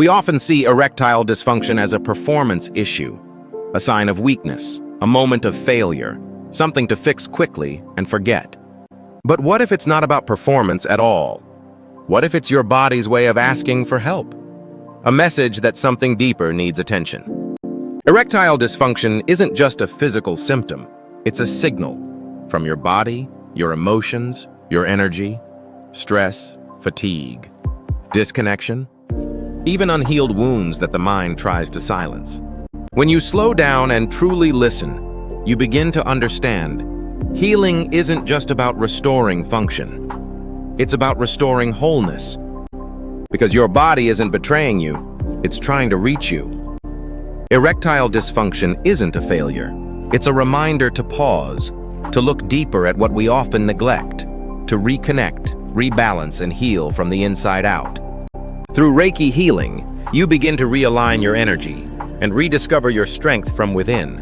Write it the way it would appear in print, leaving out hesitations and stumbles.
We often see erectile dysfunction as a performance issue, a sign of weakness, a moment of failure, something to fix quickly and forget. But what if it's not about performance at all? What if it's your body's way of asking for help? A message that something deeper needs attention. Erectile dysfunction isn't just a physical symptom, it's a signal from your body, your emotions, your energy, stress, fatigue, disconnection, even unhealed wounds that the mind tries to silence. When you slow down and truly listen, you begin to understand healing isn't just about restoring function. It's about restoring wholeness. Because your body isn't betraying you, it's trying to reach you. Erectile dysfunction isn't a failure. It's a reminder to pause, to look deeper at what we often neglect, to reconnect, rebalance, and heal from the inside out. Through Reiki healing, you begin to realign your energy and rediscover your strength from within.